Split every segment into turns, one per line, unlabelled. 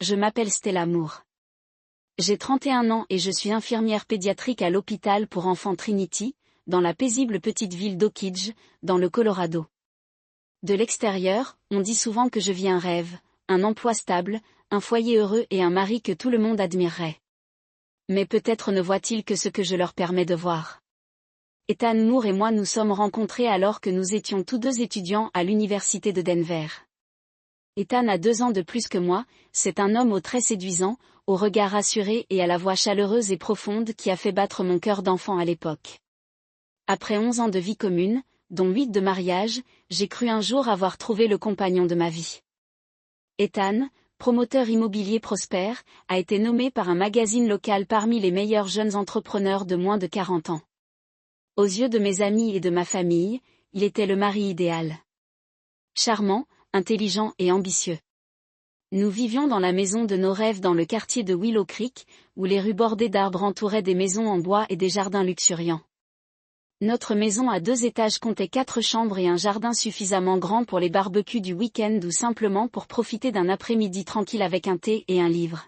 Je m'appelle Stella Moore. J'ai 31 ans et je suis infirmière pédiatrique à l'hôpital pour enfants Trinity, dans la paisible petite ville d'Oak, dans le Colorado. De l'extérieur, on dit souvent que je vis un rêve, un emploi stable, un foyer heureux et un mari que tout le monde admirerait. Mais peut-être ne voient-ils que ce que je leur permets de voir. Ethan Moore et moi nous sommes rencontrés alors que nous étions tous deux étudiants à l'université de Denver. Ethan a 2 ans de plus que moi, c'est un homme aux traits séduisants, au regard rassuré et à la voix chaleureuse et profonde qui a fait battre mon cœur d'enfant à l'époque. Après 11 ans de vie commune, dont 8 de mariage, j'ai cru un jour avoir trouvé le compagnon de ma vie. Ethan, promoteur immobilier prospère, a été nommé par un magazine local parmi les meilleurs jeunes entrepreneurs de moins de 40 ans. Aux yeux de mes amis et de ma famille, il était le mari idéal. Charmant, intelligent et ambitieux. Nous vivions dans la maison de nos rêves dans le quartier de Willow Creek, où les rues bordées d'arbres entouraient des maisons en bois et des jardins luxuriants. Notre maison à 2 étages comptait 4 chambres et un jardin suffisamment grand pour les barbecues du week-end ou simplement pour profiter d'un après-midi tranquille avec un thé et un livre.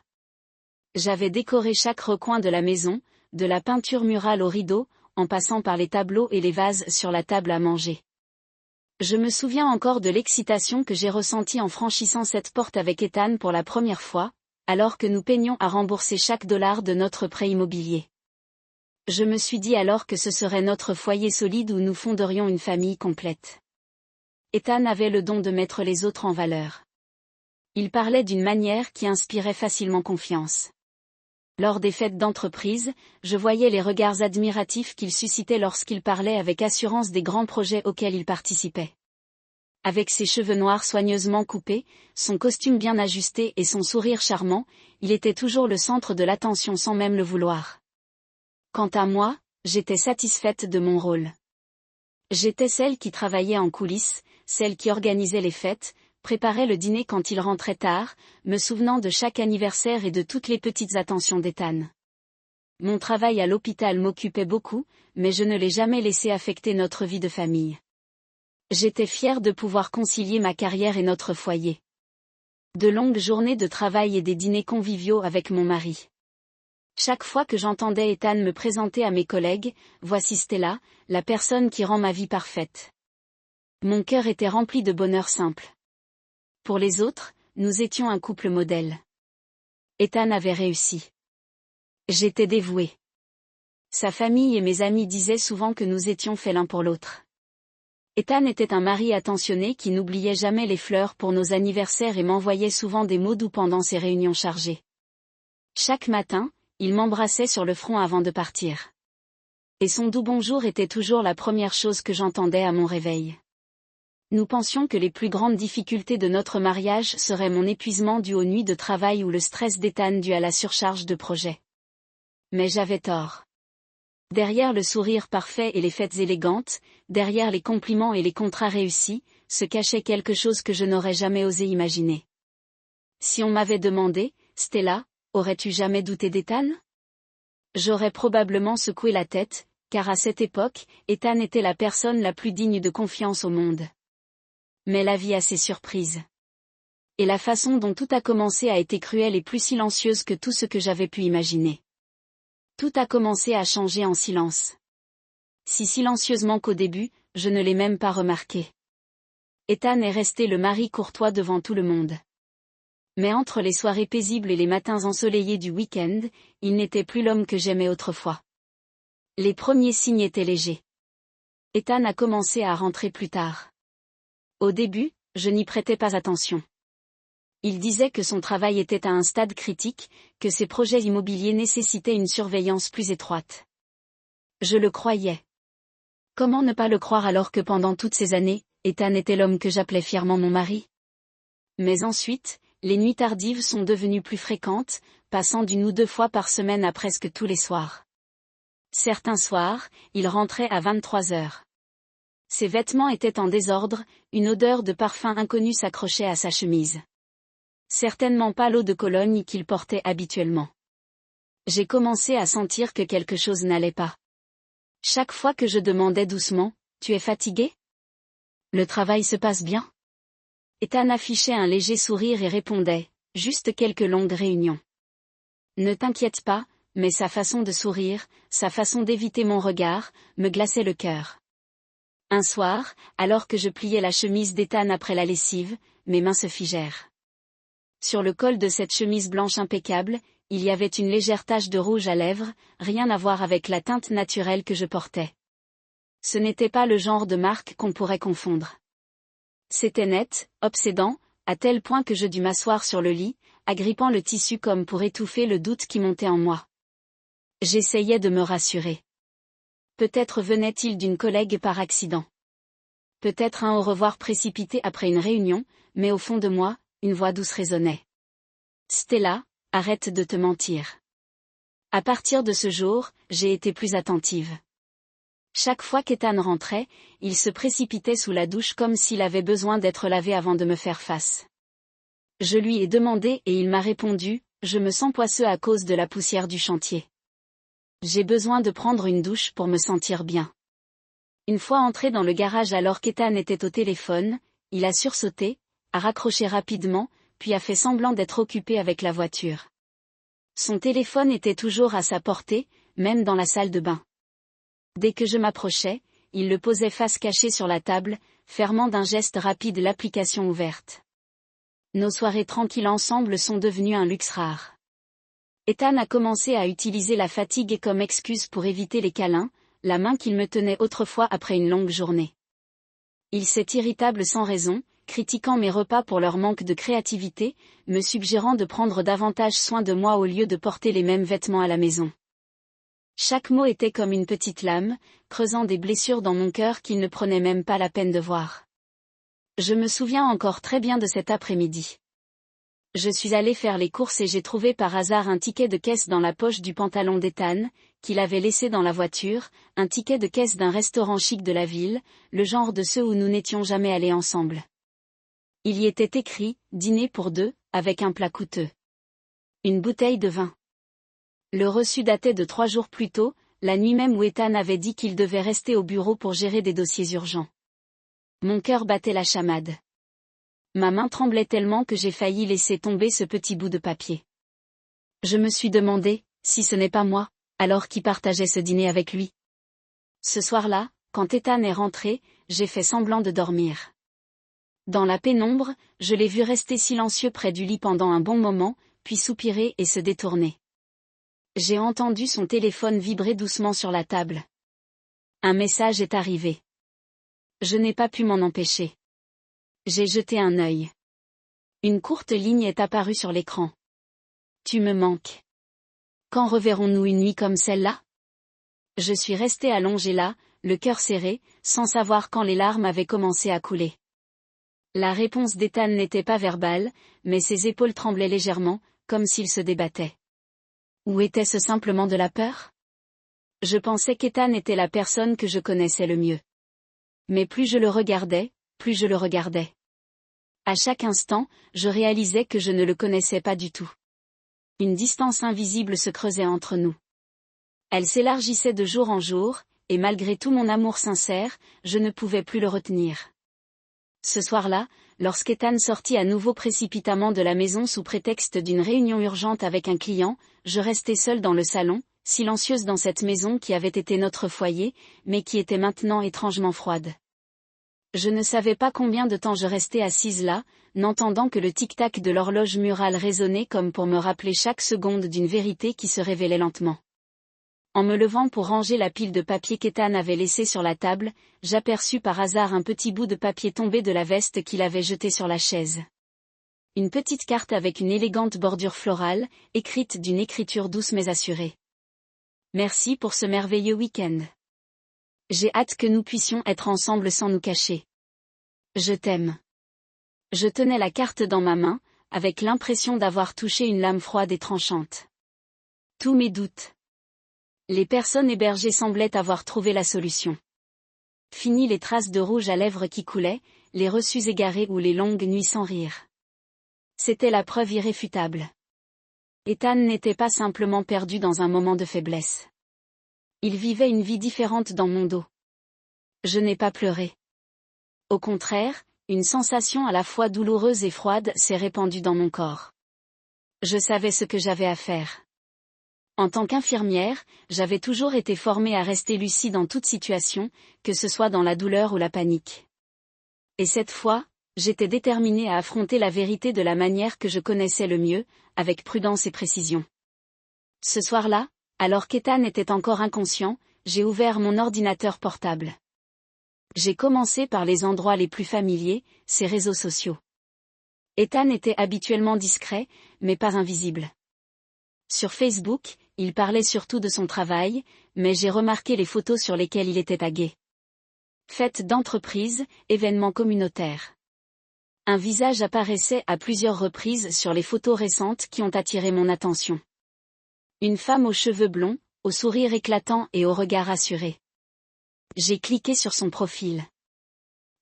J'avais décoré chaque recoin de la maison, de la peinture murale aux rideaux, en passant par les tableaux et les vases sur la table à manger. Je me souviens encore de l'excitation que j'ai ressentie en franchissant cette porte avec Ethan pour la première fois, alors que nous peinions à rembourser chaque dollar de notre prêt immobilier. Je me suis dit alors que ce serait notre foyer solide où nous fonderions une famille complète. Ethan avait le don de mettre les autres en valeur. Il parlait d'une manière qui inspirait facilement confiance. Lors des fêtes d'entreprise, je voyais les regards admiratifs qu'il suscitait lorsqu'il parlait avec assurance des grands projets auxquels il participait. Avec ses cheveux noirs soigneusement coupés, son costume bien ajusté et son sourire charmant, il était toujours le centre de l'attention sans même le vouloir. Quant à moi, j'étais satisfaite de mon rôle. J'étais celle qui travaillait en coulisses, celle qui organisait les fêtes, préparait le dîner quand il rentrait tard, me souvenant de chaque anniversaire et de toutes les petites attentions d'Ethan. Mon travail à l'hôpital m'occupait beaucoup, mais je ne l'ai jamais laissé affecter notre vie de famille. J'étais fière de pouvoir concilier ma carrière et notre foyer. De longues journées de travail et des dîners conviviaux avec mon mari. Chaque fois que j'entendais Ethan me présenter à mes collègues, voici Stella, la personne qui rend ma vie parfaite. Mon cœur était rempli de bonheur simple. Pour les autres, nous étions un couple modèle. Ethan avait réussi. J'étais dévouée. Sa famille et mes amis disaient souvent que nous étions faits l'un pour l'autre. Ethan était un mari attentionné qui n'oubliait jamais les fleurs pour nos anniversaires et m'envoyait souvent des mots doux pendant ses réunions chargées. Chaque matin, il m'embrassait sur le front avant de partir. Et son doux bonjour était toujours la première chose que j'entendais à mon réveil. Nous pensions que les plus grandes difficultés de notre mariage seraient mon épuisement dû aux nuits de travail ou le stress d'Ethan dû à la surcharge de projet. Mais j'avais tort. Derrière le sourire parfait et les fêtes élégantes, derrière les compliments et les contrats réussis, se cachait quelque chose que je n'aurais jamais osé imaginer. Si on m'avait demandé, Stella, aurais-tu jamais douté d'Ethan ? J'aurais probablement secoué la tête, car à cette époque, Ethan était la personne la plus digne de confiance au monde. Mais la vie a ses surprises. Et la façon dont tout a commencé a été cruelle et plus silencieuse que tout ce que j'avais pu imaginer. Tout a commencé à changer en silence. Si silencieusement qu'au début, je ne l'ai même pas remarqué. Ethan est resté le mari courtois devant tout le monde. Mais entre les soirées paisibles et les matins ensoleillés du week-end, il n'était plus l'homme que j'aimais autrefois. Les premiers signes étaient légers. Ethan a commencé à rentrer plus tard. Au début, je n'y prêtais pas attention. Il disait que son travail était à un stade critique, que ses projets immobiliers nécessitaient une surveillance plus étroite. Je le croyais. Comment ne pas le croire alors que pendant toutes ces années, Ethan était l'homme que j'appelais fièrement mon mari ? Mais ensuite, les nuits tardives sont devenues plus fréquentes, passant d'1 ou 2 fois par semaine à presque tous les soirs. Certains soirs, il rentrait à 23 heures. Ses vêtements étaient en désordre, une odeur de parfum inconnu s'accrochait à sa chemise. Certainement pas l'eau de Cologne qu'il portait habituellement. J'ai commencé à sentir que quelque chose n'allait pas. Chaque fois que je demandais doucement, « Tu es fatigué ? Le travail se passe bien ?» Ethan affichait un léger sourire et répondait, « juste quelques longues réunions. Ne t'inquiète pas, mais sa façon de sourire, sa façon d'éviter mon regard, me glaçait le cœur. Un soir, alors que je pliais la chemise d'Ethan après la lessive, mes mains se figèrent. Sur le col de cette chemise blanche impeccable, il y avait une légère tache de rouge à lèvres, rien à voir avec la teinte naturelle que je portais. Ce n'était pas le genre de marque qu'on pourrait confondre. C'était net, obsédant, à tel point que je dus m'asseoir sur le lit, agrippant le tissu comme pour étouffer le doute qui montait en moi. J'essayais de me rassurer. Peut-être venait-il d'une collègue par accident. Peut-être un au revoir précipité après une réunion, mais au fond de moi, une voix douce résonnait. Stella, arrête de te mentir. À partir de ce jour, j'ai été plus attentive. Chaque fois qu'Ethan rentrait, il se précipitait sous la douche comme s'il avait besoin d'être lavé avant de me faire face. Je lui ai demandé et il m'a répondu, je me sens poisseux à cause de la poussière du chantier. J'ai besoin de prendre une douche pour me sentir bien. Une fois entré dans le garage alors qu'Ethan était au téléphone, il a sursauté, a raccroché rapidement, puis a fait semblant d'être occupé avec la voiture. Son téléphone était toujours à sa portée, même dans la salle de bain. Dès que je m'approchais, il le posait face cachée sur la table, fermant d'un geste rapide l'application ouverte. Nos soirées tranquilles ensemble sont devenues un luxe rare. Ethan a commencé à utiliser la fatigue comme excuse pour éviter les câlins, la main qu'il me tenait autrefois après une longue journée. Il s'est irritable sans raison, critiquant mes repas pour leur manque de créativité, me suggérant de prendre davantage soin de moi au lieu de porter les mêmes vêtements à la maison. Chaque mot était comme une petite lame, creusant des blessures dans mon cœur qu'il ne prenait même pas la peine de voir. Je me souviens encore très bien de cet après-midi. Je suis allée faire les courses et j'ai trouvé par hasard un ticket de caisse dans la poche du pantalon d'Ethan, qu'il avait laissé dans la voiture, un ticket de caisse d'un restaurant chic de la ville, le genre de ceux où nous n'étions jamais allés ensemble. Il y était écrit « Dîner pour deux », avec un plat coûteux. Une bouteille de vin. Le reçu datait de 3 jours plus tôt, la nuit même où Ethan avait dit qu'il devait rester au bureau pour gérer des dossiers urgents. Mon cœur battait la chamade. Ma main tremblait tellement que j'ai failli laisser tomber ce petit bout de papier. Je me suis demandé, si ce n'est pas moi, alors qui partageait ce dîner avec lui. Ce soir-là, quand Ethan est rentré, j'ai fait semblant de dormir. Dans la pénombre, je l'ai vu rester silencieux près du lit pendant un bon moment, puis soupirer et se détourner. J'ai entendu son téléphone vibrer doucement sur la table. Un message est arrivé. Je n'ai pas pu m'en empêcher. J'ai jeté un œil. Une courte ligne est apparue sur l'écran. Tu me manques. Quand reverrons-nous une nuit comme celle-là? Je suis restée allongée là, le cœur serré, sans savoir quand les larmes avaient commencé à couler. La réponse d'Ethan n'était pas verbale, mais ses épaules tremblaient légèrement, comme s'il se débattait. Ou était-ce simplement de la peur? Je pensais qu'Ethan était la personne que je connaissais le mieux. Mais plus je le regardais, plus je le regardais. À chaque instant, je réalisais que je ne le connaissais pas du tout. Une distance invisible se creusait entre nous. Elle s'élargissait de jour en jour, et malgré tout mon amour sincère, je ne pouvais plus le retenir. Ce soir-là, lorsqu'Ethan sortit à nouveau précipitamment de la maison sous prétexte d'une réunion urgente avec un client, je restai seule dans le salon, silencieuse dans cette maison qui avait été notre foyer, mais qui était maintenant étrangement froide. Je ne savais pas combien de temps je restais assise là, n'entendant que le tic-tac de l'horloge murale résonner comme pour me rappeler chaque seconde d'une vérité qui se révélait lentement. En me levant pour ranger la pile de papier qu'Ethan avait laissée sur la table, j'aperçus par hasard un petit bout de papier tombé de la veste qu'il avait jeté sur la chaise. Une petite carte avec une élégante bordure florale, écrite d'une écriture douce mais assurée. Merci pour ce merveilleux week-end. J'ai hâte que nous puissions être ensemble sans nous cacher. Je t'aime. Je tenais la carte dans ma main, avec l'impression d'avoir touché une lame froide et tranchante. Tous mes doutes. Les personnes hébergées semblaient avoir trouvé la solution. Fini les traces de rouge à lèvres qui coulaient, les refus égarés ou les longues nuits sans rire. C'était la preuve irréfutable. Ethan n'était pas simplement perdu dans un moment de faiblesse. Il vivait une vie différente dans mon dos. Je n'ai pas pleuré. Au contraire, une sensation à la fois douloureuse et froide s'est répandue dans mon corps. Je savais ce que j'avais à faire. En tant qu'infirmière, j'avais toujours été formée à rester lucide en toute situation, que ce soit dans la douleur ou la panique. Et cette fois, j'étais déterminée à affronter la vérité de la manière que je connaissais le mieux, avec prudence et précision. Ce soir-là, alors qu'Ethan était encore inconscient, j'ai ouvert mon ordinateur portable. J'ai commencé par les endroits les plus familiers, ses réseaux sociaux. Ethan était habituellement discret, mais pas invisible. Sur Facebook, il parlait surtout de son travail, mais j'ai remarqué les photos sur lesquelles il était tagué. Fêtes d'entreprise, événements communautaires. Un visage apparaissait à plusieurs reprises sur les photos récentes qui ont attiré mon attention. Une femme aux cheveux blonds, au sourire éclatant et au regard assuré. J'ai cliqué sur son profil.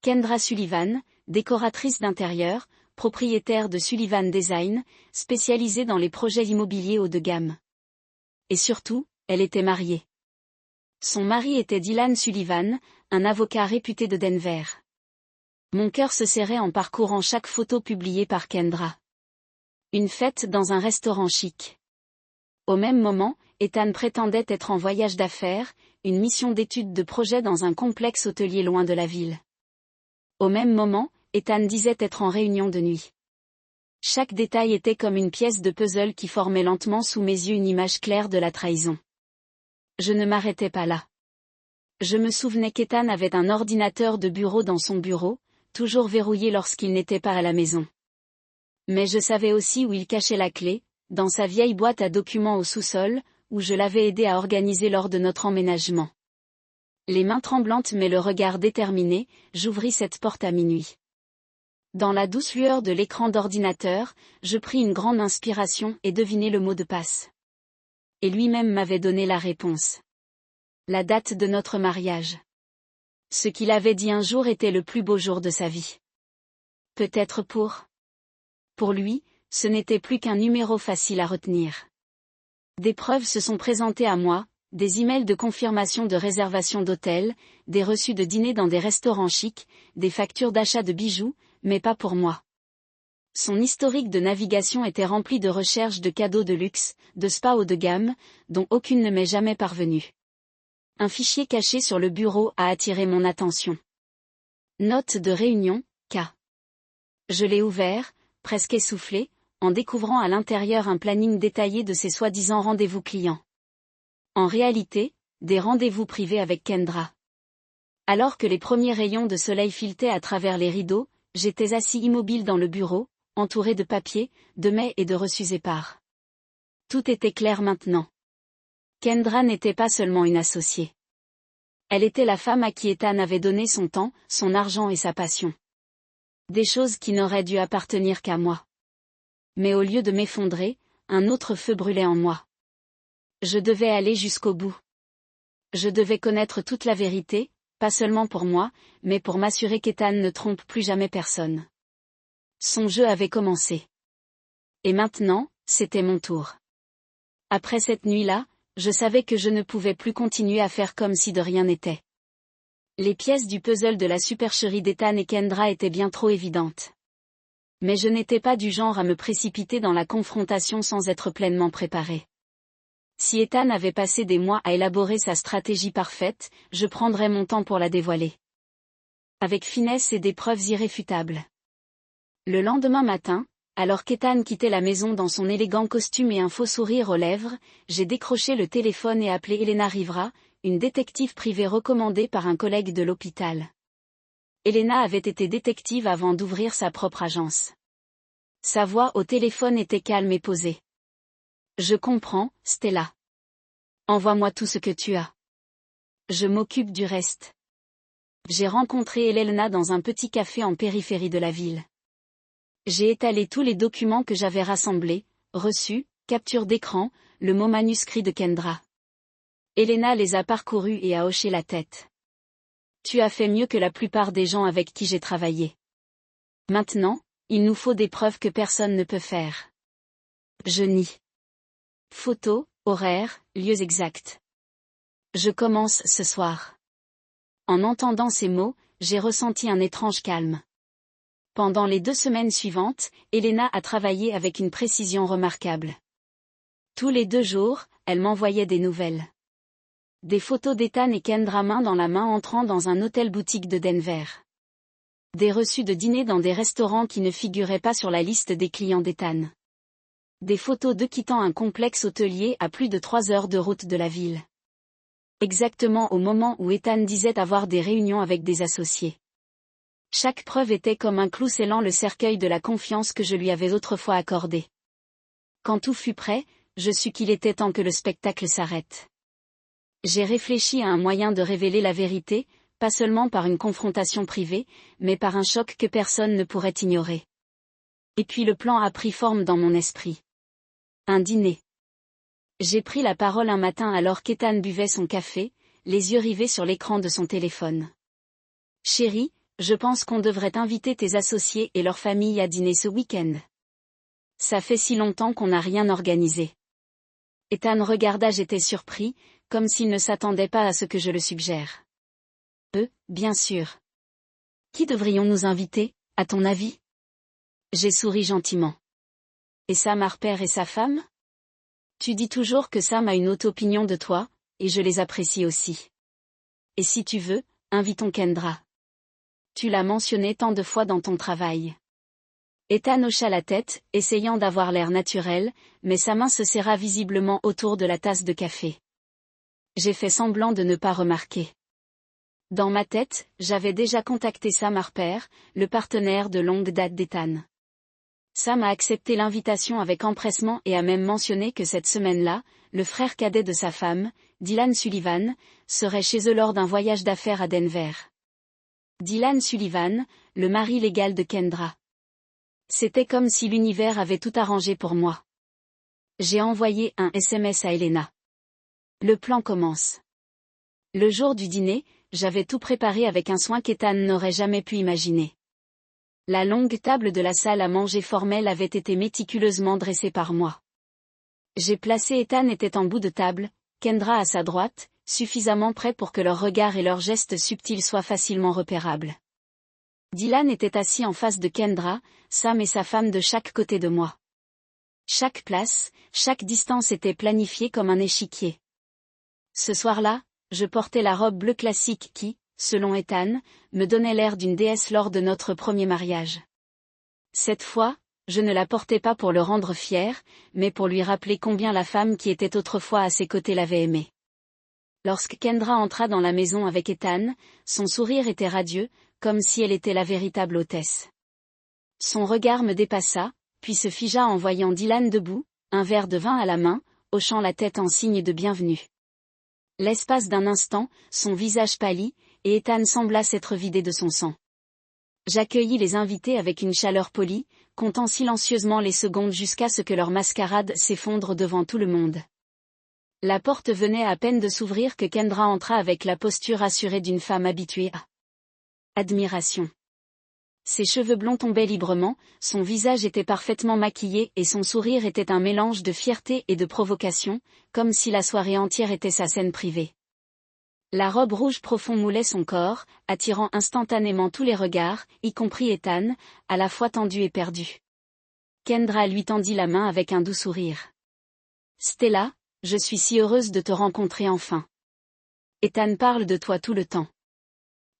Kendra Sullivan, décoratrice d'intérieur, propriétaire de Sullivan Design, spécialisée dans les projets immobiliers haut de gamme. Et surtout, elle était mariée. Son mari était Dylan Sullivan, un avocat réputé de Denver. Mon cœur se serrait en parcourant chaque photo publiée par Kendra. Une fête dans un restaurant chic. Au même moment, Ethan prétendait être en voyage d'affaires, une mission d'étude de projet dans un complexe hôtelier loin de la ville. Au même moment, Ethan disait être en réunion de nuit. Chaque détail était comme une pièce de puzzle qui formait lentement sous mes yeux une image claire de la trahison. Je ne m'arrêtais pas là. Je me souvenais qu'Ethan avait un ordinateur de bureau dans son bureau, toujours verrouillé lorsqu'il n'était pas à la maison. Mais je savais aussi où il cachait la clé, dans sa vieille boîte à documents au sous-sol, où je l'avais aidé à organiser lors de notre emménagement. Les mains tremblantes mais le regard déterminé, j'ouvris cette porte à minuit. Dans la douce lueur de l'écran d'ordinateur, je pris une grande inspiration et devinai le mot de passe. Et lui-même m'avait donné la réponse. La date de notre mariage. Ce qu'il avait dit un jour était le plus beau jour de sa vie. Peut-être pour lui, ce n'était plus qu'un numéro facile à retenir. Des preuves se sont présentées à moi, des emails de confirmation de réservation d'hôtel, des reçus de dîner dans des restaurants chics, des factures d'achat de bijoux, mais pas pour moi. Son historique de navigation était rempli de recherches de cadeaux de luxe, de spas haut de gamme, dont aucune ne m'est jamais parvenue. Un fichier caché sur le bureau a attiré mon attention. Note de réunion, K. Je l'ai ouvert, presque essoufflé, en découvrant à l'intérieur un planning détaillé de ses soi-disant rendez-vous clients. En réalité, des rendez-vous privés avec Kendra. Alors que les premiers rayons de soleil filetaient à travers les rideaux, j'étais assis immobile dans le bureau, entouré de papiers, de mails et de reçus épars. Tout était clair maintenant. Kendra n'était pas seulement une associée. Elle était la femme à qui Ethan avait donné son temps, son argent et sa passion. Des choses qui n'auraient dû appartenir qu'à moi. Mais au lieu de m'effondrer, un autre feu brûlait en moi. Je devais aller jusqu'au bout. Je devais connaître toute la vérité, pas seulement pour moi, mais pour m'assurer qu'Ethan ne trompe plus jamais personne. Son jeu avait commencé. Et maintenant, c'était mon tour. Après cette nuit-là, je savais que je ne pouvais plus continuer à faire comme si de rien n'était. Les pièces du puzzle de la supercherie d'Ethan et Kendra étaient bien trop évidentes. Mais je n'étais pas du genre à me précipiter dans la confrontation sans être pleinement préparé. Si Ethan avait passé des mois à élaborer sa stratégie parfaite, je prendrais mon temps pour la dévoiler. Avec finesse et des preuves irréfutables. Le lendemain matin, alors qu'Ethan quittait la maison dans son élégant costume et un faux sourire aux lèvres, j'ai décroché le téléphone et appelé Elena Rivera, une détective privée recommandée par un collègue de l'hôpital. Elena avait été détective avant d'ouvrir sa propre agence. Sa voix au téléphone était calme et posée. Je comprends, Stella. Envoie-moi tout ce que tu as. Je m'occupe du reste. J'ai rencontré Elena dans un petit café en périphérie de la ville. J'ai étalé tous les documents que j'avais rassemblés, reçus, capture d'écran, le mot manuscrit de Kendra. Elena les a parcourus et a hoché la tête. Tu as fait mieux que la plupart des gens avec qui j'ai travaillé. Maintenant, il nous faut des preuves que personne ne peut faire. Je nie. Photos, horaires, lieux exacts. Je commence ce soir. En entendant ces mots, j'ai ressenti un étrange calme. Pendant les 2 semaines suivantes, Elena a travaillé avec une précision remarquable. Tous les 2 jours, elle m'envoyait des nouvelles. Des photos d'Ethan et Kendra main dans la main entrant dans un hôtel-boutique de Denver. Des reçus de dîner dans des restaurants qui ne figuraient pas sur la liste des clients d'Ethan. Des photos d'eux quittant un complexe hôtelier à plus de 3 heures de route de la ville. Exactement au moment où Ethan disait avoir des réunions avec des associés. Chaque preuve était comme un clou scellant le cercueil de la confiance que je lui avais autrefois accordée. Quand tout fut prêt, je sus qu'il était temps que le spectacle s'arrête. J'ai réfléchi à un moyen de révéler la vérité, pas seulement par une confrontation privée, mais par un choc que personne ne pourrait ignorer. Et puis le plan a pris forme dans mon esprit. Un dîner. J'ai pris la parole un matin alors qu'Ethan buvait son café, les yeux rivés sur l'écran de son téléphone. « Chérie, je pense qu'on devrait inviter tes associés et leurs familles à dîner ce week-end. Ça fait si longtemps qu'on n'a rien organisé. » Ethan regarda, j'étais surpris, comme s'il ne s'attendait pas à ce que je le suggère. Bien sûr. Qui devrions-nous inviter, à ton avis? J'ai souri gentiment. Et Sam Harper et sa femme? Tu dis toujours que Sam a une haute opinion de toi, et je les apprécie aussi. Et si tu veux, invitons Kendra. Tu l'as mentionné tant de fois dans ton travail. Ethan hocha la tête, essayant d'avoir l'air naturel, mais sa main se serra visiblement autour de la tasse de café. J'ai fait semblant de ne pas remarquer. Dans ma tête, j'avais déjà contacté Sam Harper, le partenaire de longue date d'Ethan. Sam a accepté l'invitation avec empressement et a même mentionné que cette semaine-là, le frère cadet de sa femme, Dylan Sullivan, serait chez eux lors d'un voyage d'affaires à Denver. Dylan Sullivan, le mari légal de Kendra. C'était comme si l'univers avait tout arrangé pour moi. J'ai envoyé un SMS à Elena. Le plan commence. Le jour du dîner, j'avais tout préparé avec un soin qu'Ethan n'aurait jamais pu imaginer. La longue table de la salle à manger formelle avait été méticuleusement dressée par moi. J'ai placé Ethan était en bout de table, Kendra à sa droite, suffisamment près pour que leurs regards et leurs gestes subtils soient facilement repérables. Dylan était assis en face de Kendra, Sam et sa femme de chaque côté de moi. Chaque place, chaque distance était planifiée comme un échiquier. Ce soir-là, je portais la robe bleue classique qui, selon Ethan, me donnait l'air d'une déesse lors de notre premier mariage. Cette fois, je ne la portais pas pour le rendre fier, mais pour lui rappeler combien la femme qui était autrefois à ses côtés l'avait aimé. Lorsque Kendra entra dans la maison avec Ethan, son sourire était radieux, comme si elle était la véritable hôtesse. Son regard me dépassa, puis se figea en voyant Dylan debout, un verre de vin à la main, hochant la tête en signe de bienvenue. L'espace d'un instant, son visage pâlit, et Ethan sembla s'être vidé de son sang. J'accueillis les invités avec une chaleur polie, comptant silencieusement les secondes jusqu'à ce que leur mascarade s'effondre devant tout le monde. La porte venait à peine de s'ouvrir que Kendra entra avec la posture assurée d'une femme habituée à admiration. Ses cheveux blonds tombaient librement, son visage était parfaitement maquillé et son sourire était un mélange de fierté et de provocation, comme si la soirée entière était sa scène privée. La robe rouge profond moulait son corps, attirant instantanément tous les regards, y compris Ethan, à la fois tendu et perdu. Kendra lui tendit la main avec un doux sourire. « Stella, je suis si heureuse de te rencontrer enfin. Ethan parle de toi tout le temps. »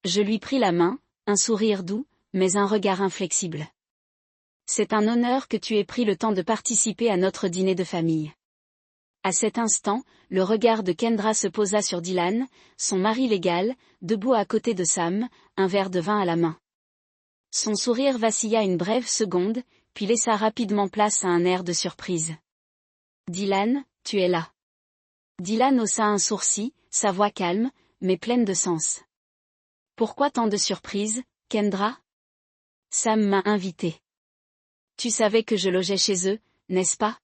Je lui pris la main, un sourire doux, mais un regard inflexible. « C'est un honneur que tu aies pris le temps de participer à notre dîner de famille. » À cet instant, le regard de Kendra se posa sur Dylan, son mari légal, debout à côté de Sam, un verre de vin à la main. Son sourire vacilla une brève seconde, puis laissa rapidement place à un air de surprise. « Dylan, tu es là. » Dylan haussa un sourcil, sa voix calme, mais pleine de sens. « Pourquoi tant de surprise, Kendra ? » Sam m'a invité. Tu savais que je logeais chez eux, n'est-ce pas ?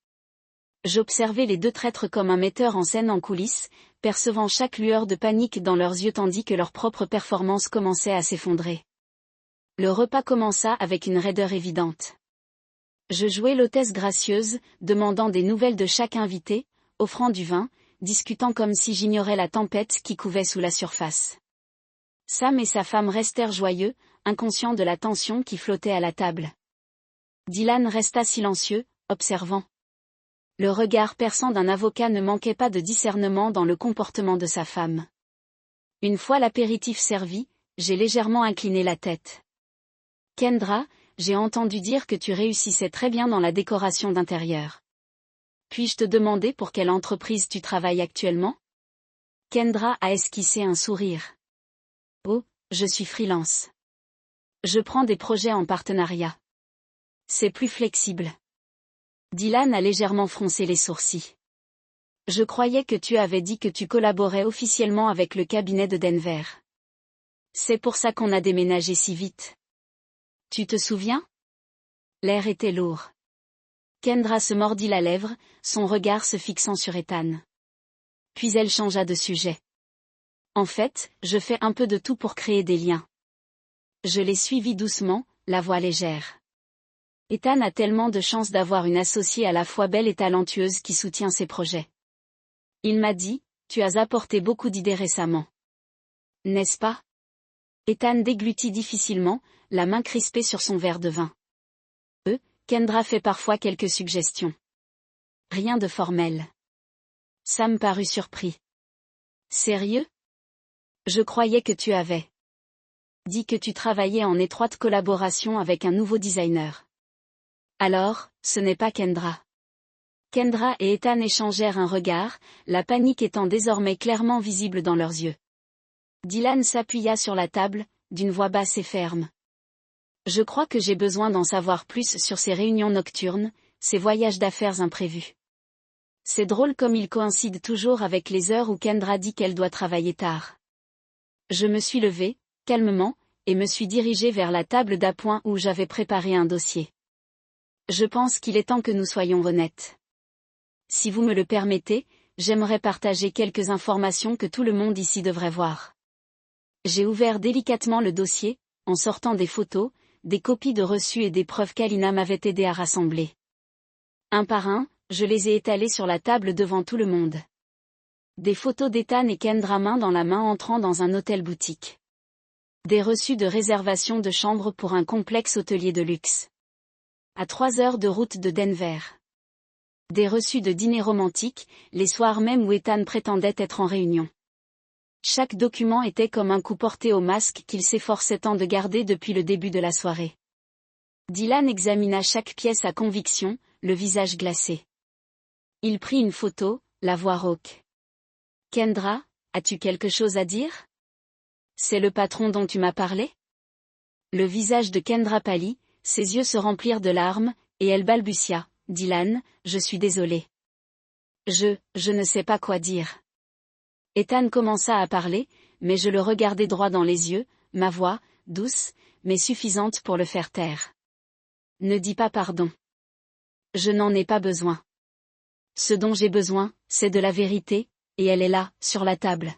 J'observais les deux traîtres comme un metteur en scène en coulisses, percevant chaque lueur de panique dans leurs yeux tandis que leur propre performance commençait à s'effondrer. Le repas commença avec une raideur évidente. Je jouais l'hôtesse gracieuse, demandant des nouvelles de chaque invité, offrant du vin, discutant comme si j'ignorais la tempête qui couvait sous la surface. Sam et sa femme restèrent joyeux, inconscient de la tension qui flottait à la table. Dylan resta silencieux, observant. Le regard perçant d'un avocat ne manquait pas de discernement dans le comportement de sa femme. Une fois l'apéritif servi, j'ai légèrement incliné la tête. Kendra, j'ai entendu dire que tu réussissais très bien dans la décoration d'intérieur. Puis-je te demander pour quelle entreprise tu travailles actuellement? Kendra a esquissé un sourire. Oh, je suis freelance. Je prends des projets en partenariat. C'est plus flexible. Dylan a légèrement froncé les sourcils. Je croyais que tu avais dit que tu collaborais officiellement avec le cabinet de Denver. C'est pour ça qu'on a déménagé si vite. Tu te souviens? L'air était lourd. Kendra se mordit la lèvre, son regard se fixant sur Ethan. Puis elle changea de sujet. En fait, je fais un peu de tout pour créer des liens. Je l'ai suivi doucement, la voix légère. Ethan a tellement de chance d'avoir une associée à la fois belle et talentueuse qui soutient ses projets. Il m'a dit, tu as apporté beaucoup d'idées récemment. N'est-ce pas? Ethan déglutit difficilement, la main crispée sur son verre de vin. Kendra fait parfois quelques suggestions. Rien de formel. Sam parut surpris. Sérieux? Je croyais que tu avais dit que tu travaillais en étroite collaboration avec un nouveau designer. Alors, ce n'est pas Kendra. Kendra et Ethan échangèrent un regard, la panique étant désormais clairement visible dans leurs yeux. Dylan s'appuya sur la table, d'une voix basse et ferme. Je crois que j'ai besoin d'en savoir plus sur ces réunions nocturnes, ces voyages d'affaires imprévus. C'est drôle comme ils coïncident toujours avec les heures où Kendra dit qu'elle doit travailler tard. Je me suis levée, calmement, et me suis dirigée vers la table d'appoint où j'avais préparé un dossier. Je pense qu'il est temps que nous soyons honnêtes. Si vous me le permettez, j'aimerais partager quelques informations que tout le monde ici devrait voir. J'ai ouvert délicatement le dossier, en sortant des photos, des copies de reçus et des preuves qu'Alina m'avait aidé à rassembler. Un par un, je les ai étalés sur la table devant tout le monde. Des photos d'Ethan et Kendra main dans la main entrant dans un hôtel-boutique. Des reçus de réservation de chambre pour un complexe hôtelier de luxe. À 3 heures de route de Denver. Des reçus de dîner romantique, les soirs même où Ethan prétendait être en réunion. Chaque document était comme un coup porté au masque qu'il s'efforçait tant de garder depuis le début de la soirée. Dylan examina chaque pièce à conviction, le visage glacé. Il prit une photo, la voix rauque. Kendra, as-tu quelque chose à dire? C'est le patron dont tu m'as parlé? Le visage de Kendra pâlit, ses yeux se remplirent de larmes, et elle balbutia. Dylan, je suis désolée. Je ne sais pas quoi dire. Ethan commença à parler, mais je le regardai droit dans les yeux, ma voix, douce, mais suffisante pour le faire taire. Ne dis pas pardon. Je n'en ai pas besoin. Ce dont j'ai besoin, c'est de la vérité, et elle est là, sur la table.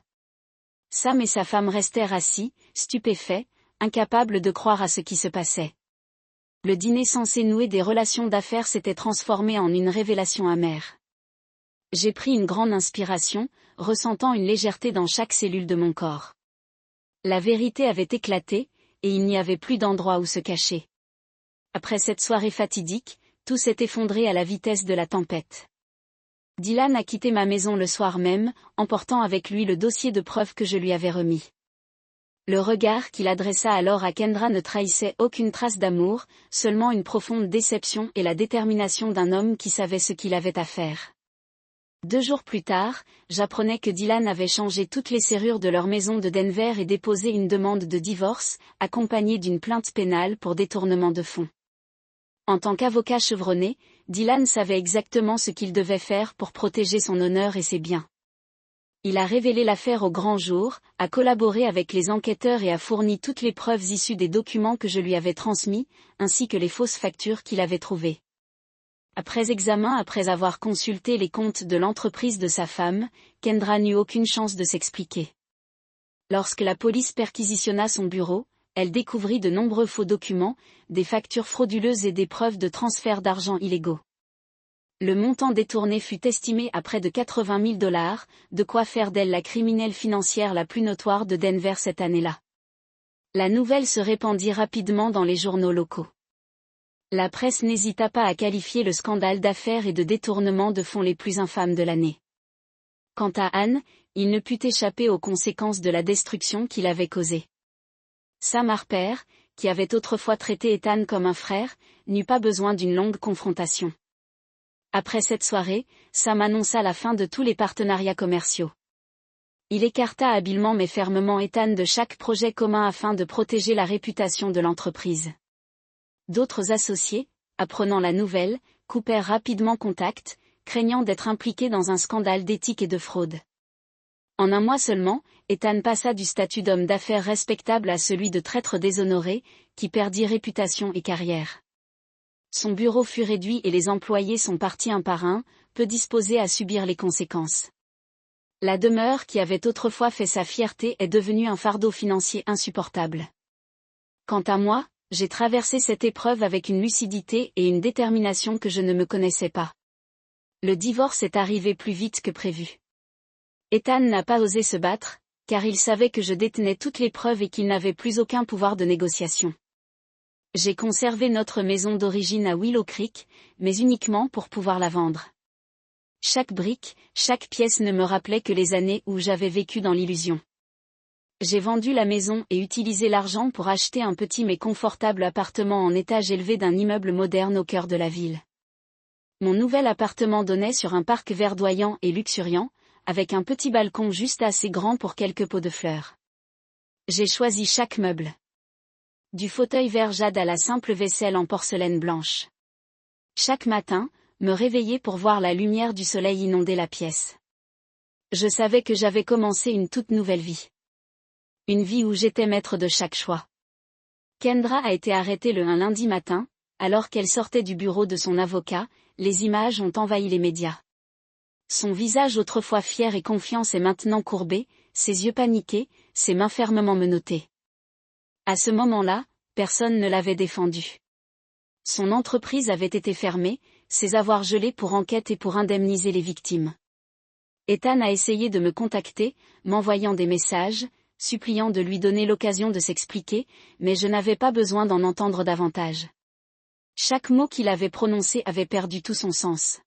Sam et sa femme restèrent assis, stupéfaits, incapables de croire à ce qui se passait. Le dîner censé nouer des relations d'affaires s'était transformé en une révélation amère. J'ai pris une grande inspiration, ressentant une légèreté dans chaque cellule de mon corps. La vérité avait éclaté, et il n'y avait plus d'endroit où se cacher. Après cette soirée fatidique, tout s'est effondré à la vitesse de la tempête. Dylan a quitté ma maison le soir même, emportant avec lui le dossier de preuves que je lui avais remis. Le regard qu'il adressa alors à Kendra ne trahissait aucune trace d'amour, seulement une profonde déception et la détermination d'un homme qui savait ce qu'il avait à faire. 2 jours plus tard, j'apprenais que Dylan avait changé toutes les serrures de leur maison de Denver et déposé une demande de divorce, accompagnée d'une plainte pénale pour détournement de fonds. En tant qu'avocat chevronné, Dylan savait exactement ce qu'il devait faire pour protéger son honneur et ses biens. Il a révélé l'affaire au grand jour, a collaboré avec les enquêteurs et a fourni toutes les preuves issues des documents que je lui avais transmis, ainsi que les fausses factures qu'il avait trouvées. Après avoir consulté les comptes de l'entreprise de sa femme, Kendra n'eut aucune chance de s'expliquer. Lorsque la police perquisitionna son bureau, elle découvrit de nombreux faux documents, des factures frauduleuses et des preuves de transfert d'argent illégaux. Le montant détourné fut estimé à près de $80 000, de quoi faire d'elle la criminelle financière la plus notoire de Denver cette année-là. La nouvelle se répandit rapidement dans les journaux locaux. La presse n'hésita pas à qualifier le scandale d'affaires et de détournement de fonds les plus infâmes de l'année. Quant à Anne, il ne put échapper aux conséquences de la destruction qu'il avait causée. Sam Harper, qui avait autrefois traité Ethan comme un frère, n'eut pas besoin d'une longue confrontation. Après cette soirée, Sam annonça la fin de tous les partenariats commerciaux. Il écarta habilement mais fermement Ethan de chaque projet commun afin de protéger la réputation de l'entreprise. D'autres associés, apprenant la nouvelle, coupèrent rapidement contact, craignant d'être impliqués dans un scandale d'éthique et de fraude. En un mois seulement, Ethan passa du statut d'homme d'affaires respectable à celui de traître déshonoré, qui perdit réputation et carrière. Son bureau fut réduit et les employés sont partis un par un, peu disposés à subir les conséquences. La demeure qui avait autrefois fait sa fierté est devenue un fardeau financier insupportable. Quant à moi, j'ai traversé cette épreuve avec une lucidité et une détermination que je ne me connaissais pas. Le divorce est arrivé plus vite que prévu. Ethan n'a pas osé se battre, car il savait que je détenais toutes les preuves et qu'il n'avait plus aucun pouvoir de négociation. J'ai conservé notre maison d'origine à Willow Creek, mais uniquement pour pouvoir la vendre. Chaque brique, chaque pièce ne me rappelait que les années où j'avais vécu dans l'illusion. J'ai vendu la maison et utilisé l'argent pour acheter un petit mais confortable appartement en étage élevé d'un immeuble moderne au cœur de la ville. Mon nouvel appartement donnait sur un parc verdoyant et luxuriant, avec un petit balcon juste assez grand pour quelques pots de fleurs. J'ai choisi chaque meuble. Du fauteuil vert jade à la simple vaisselle en porcelaine blanche. Chaque matin, me réveiller pour voir la lumière du soleil inonder la pièce. Je savais que j'avais commencé une toute nouvelle vie. Une vie où j'étais maître de chaque choix. Kendra a été arrêtée un lundi matin, alors qu'elle sortait du bureau de son avocat, les images ont envahi les médias. Son visage autrefois fier et confiant est maintenant courbé, ses yeux paniqués, ses mains fermement menottées. À ce moment-là, personne ne l'avait défendu. Son entreprise avait été fermée, ses avoirs gelés pour enquête et pour indemniser les victimes. Ethan a essayé de me contacter, m'envoyant des messages, suppliant de lui donner l'occasion de s'expliquer, mais je n'avais pas besoin d'en entendre davantage. Chaque mot qu'il avait prononcé avait perdu tout son sens.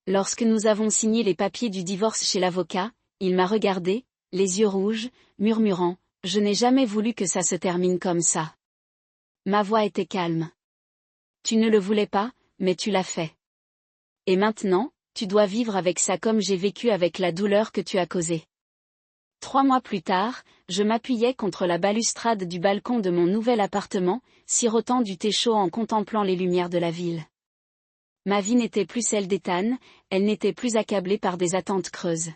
Lorsque nous avons signé les papiers du divorce chez l'avocat, il m'a regardé, les yeux rouges, murmurant « Je n'ai jamais voulu que ça se termine comme ça ». Ma voix était calme. « Tu ne le voulais pas, mais tu l'as fait. Et maintenant, tu dois vivre avec ça comme j'ai vécu avec la douleur que tu as causée. » 3 mois plus tard, je m'appuyais contre la balustrade du balcon de mon nouvel appartement, sirotant du thé chaud en contemplant les lumières de la ville. Ma vie n'était plus celle d'Ethan, elle n'était plus accablée par des attentes creuses.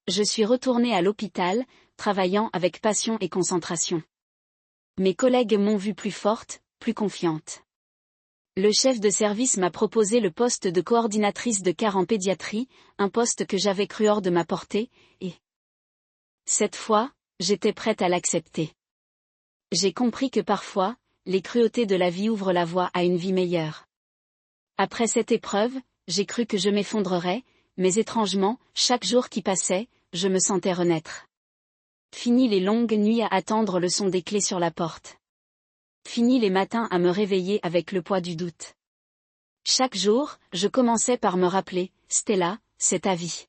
Je suis retournée à l'hôpital, travaillant avec passion et concentration. Mes collègues m'ont vue plus forte, plus confiante. Le chef de service m'a proposé le poste de coordinatrice de CAR en pédiatrie, un poste que j'avais cru hors de ma portée, et cette fois, j'étais prête à l'accepter. J'ai compris que parfois, les cruautés de la vie ouvrent la voie à une vie meilleure. Après cette épreuve, j'ai cru que je m'effondrerais, mais étrangement, chaque jour qui passait, je me sentais renaître. Fini les longues nuits à attendre le son des clés sur la porte. Fini les matins à me réveiller avec le poids du doute. Chaque jour, je commençais par me rappeler, Stella, c'est ta vie.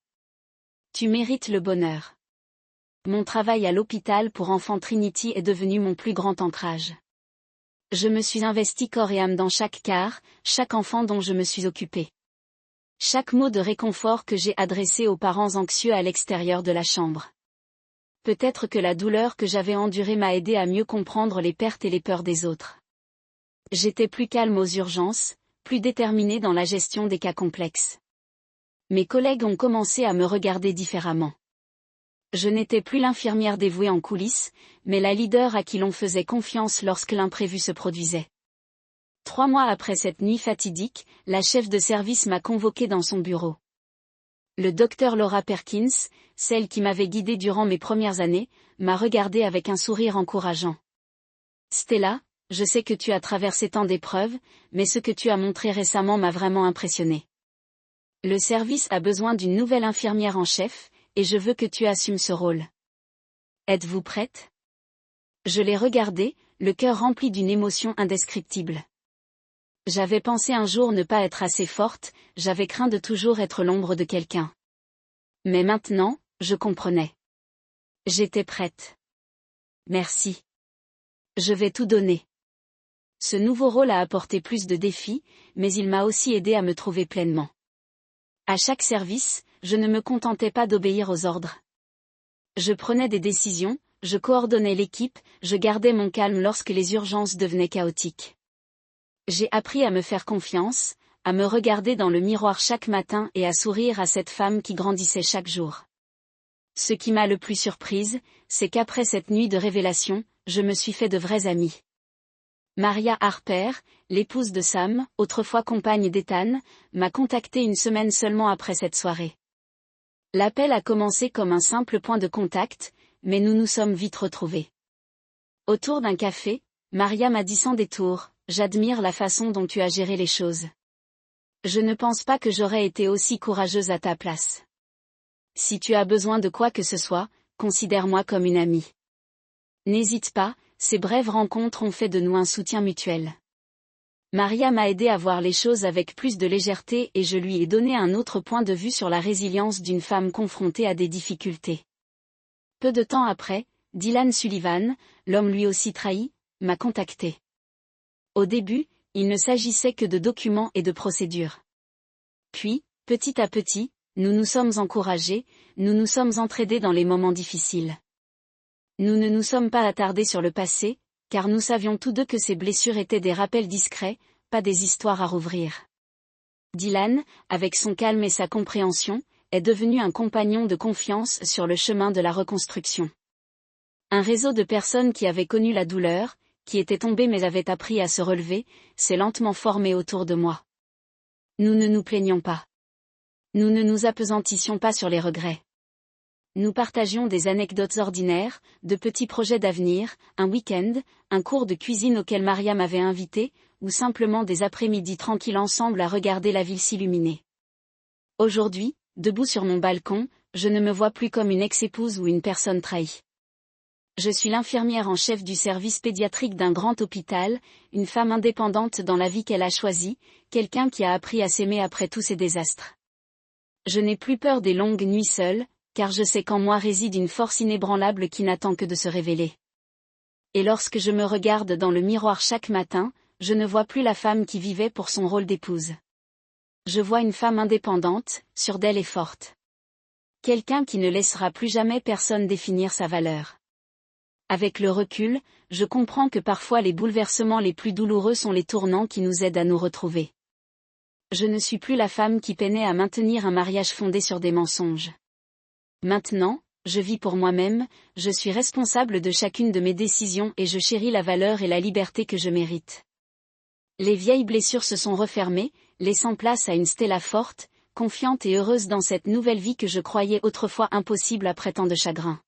Tu mérites le bonheur. Mon travail à l'hôpital pour enfants Trinity est devenu mon plus grand ancrage. Je me suis investi corps et âme dans chaque CAR, chaque enfant dont je me suis occupée. Chaque mot de réconfort que j'ai adressé aux parents anxieux à l'extérieur de la chambre. Peut-être que la douleur que j'avais endurée m'a aidé à mieux comprendre les pertes et les peurs des autres. J'étais plus calme aux urgences, plus déterminée dans la gestion des cas complexes. Mes collègues ont commencé à me regarder différemment. Je n'étais plus l'infirmière dévouée en coulisses, mais la leader à qui l'on faisait confiance lorsque l'imprévu se produisait. 3 mois après cette nuit fatidique, la chef de service m'a convoquée dans son bureau. Le docteur Laura Perkins, celle qui m'avait guidée durant mes premières années, m'a regardée avec un sourire encourageant. Stella, je sais que tu as traversé tant d'épreuves, mais ce que tu as montré récemment m'a vraiment impressionnée. Le service a besoin d'une nouvelle infirmière en chef, et je veux que tu assumes ce rôle. Êtes-vous prête ? Je l'ai regardé, le cœur rempli d'une émotion indescriptible. J'avais pensé un jour ne pas être assez forte, j'avais craint de toujours être l'ombre de quelqu'un. Mais maintenant, je comprenais. J'étais prête. Merci. Je vais tout donner. Ce nouveau rôle a apporté plus de défis, mais il m'a aussi aidé à me trouver pleinement. À chaque service, je ne me contentais pas d'obéir aux ordres. Je prenais des décisions, je coordonnais l'équipe, je gardais mon calme lorsque les urgences devenaient chaotiques. J'ai appris à me faire confiance, à me regarder dans le miroir chaque matin et à sourire à cette femme qui grandissait chaque jour. Ce qui m'a le plus surprise, c'est qu'après cette nuit de révélation, je me suis fait de vrais amis. Maria Harper, l'épouse de Sam, autrefois compagne d'Ethan, m'a contacté une semaine seulement après cette soirée. L'appel a commencé comme un simple point de contact, mais nous nous sommes vite retrouvés. Autour d'un café, Maria m'a dit sans détour, « J'admire la façon dont tu as géré les choses. Je ne pense pas que j'aurais été aussi courageuse à ta place. Si tu as besoin de quoi que ce soit, considère-moi comme une amie. » N'hésite pas, ces brèves rencontres ont fait de nous un soutien mutuel. Maria m'a aidé à voir les choses avec plus de légèreté et je lui ai donné un autre point de vue sur la résilience d'une femme confrontée à des difficultés. Peu de temps après, Dylan Sullivan, l'homme lui aussi trahi, m'a contacté. Au début, il ne s'agissait que de documents et de procédures. Puis, petit à petit, nous nous sommes encouragés, nous nous sommes entraidés dans les moments difficiles. Nous ne nous sommes pas attardés sur le passé, car nous savions tous deux que ces blessures étaient des rappels discrets, pas des histoires à rouvrir. Dylan, avec son calme et sa compréhension, est devenu un compagnon de confiance sur le chemin de la reconstruction. Un réseau de personnes qui avaient connu la douleur, qui étaient tombées mais avaient appris à se relever, s'est lentement formé autour de moi. Nous ne nous plaignons pas. Nous ne nous appesantissions pas sur les regrets. Nous partagions des anecdotes ordinaires, de petits projets d'avenir, un week-end, un cours de cuisine auquel Maria m'avait invité, ou simplement des après-midi tranquilles ensemble à regarder la ville s'illuminer. Aujourd'hui, debout sur mon balcon, je ne me vois plus comme une ex-épouse ou une personne trahie. Je suis l'infirmière en chef du service pédiatrique d'un grand hôpital, une femme indépendante dans la vie qu'elle a choisie, quelqu'un qui a appris à s'aimer après tous ces désastres. Je n'ai plus peur des longues nuits seules, car je sais qu'en moi réside une force inébranlable qui n'attend que de se révéler. Et lorsque je me regarde dans le miroir chaque matin, je ne vois plus la femme qui vivait pour son rôle d'épouse. Je vois une femme indépendante, sûre d'elle et forte. Quelqu'un qui ne laissera plus jamais personne définir sa valeur. Avec le recul, je comprends que parfois les bouleversements les plus douloureux sont les tournants qui nous aident à nous retrouver. Je ne suis plus la femme qui peinait à maintenir un mariage fondé sur des mensonges. Maintenant, je vis pour moi-même, je suis responsable de chacune de mes décisions et je chéris la valeur et la liberté que je mérite. Les vieilles blessures se sont refermées, laissant place à une Stella forte, confiante et heureuse dans cette nouvelle vie que je croyais autrefois impossible après tant de chagrin.